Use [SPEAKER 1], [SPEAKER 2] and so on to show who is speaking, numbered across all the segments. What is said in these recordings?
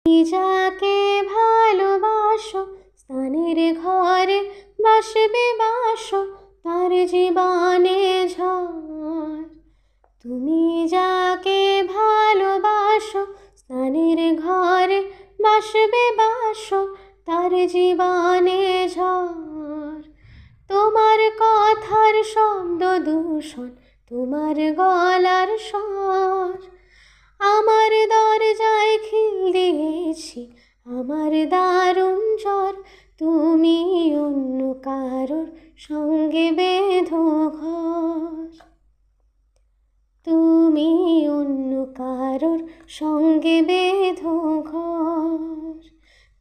[SPEAKER 1] যাকে ভালোবাসো স্থানের ঘরে বাসবে বাসো তার জীবনে ঝড়। তুমি যাকে ভালোবাসো স্থানের ঘরে বাসবে বাসো তার জীবনে ঝড়। তোমার কথার শব্দ দূষণ, তোমার গলার স্বর, আমার দরজায় খিল দিয়েছি, আমার দারুণ জ্বর। তুমি অন্য কারোর সঙ্গে বেঁধো ঘর, তুমি অন্য কারোর সঙ্গে বেঁধো ঘর।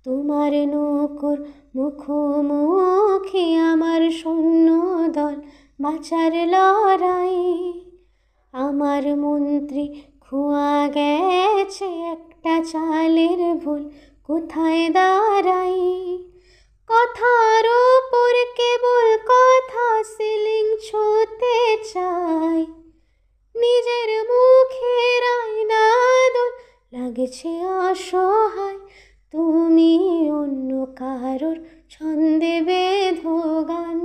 [SPEAKER 1] তোমার নৌকোর মুখোমুখি আমার সৈন্য দল, বাঁচার লড়াই। আমার মন্ত্রী খোয়া গেছে একটা চালের ভুল, কোথায় দাঁড়াই। কথার ওপর কেবল কথা সিলিং ছুঁতে চাই, নিজের মুখের আয়না দোল লাগছে অসহায়। তুমি অন্য কারোর ছন্দে বেঁধো গান।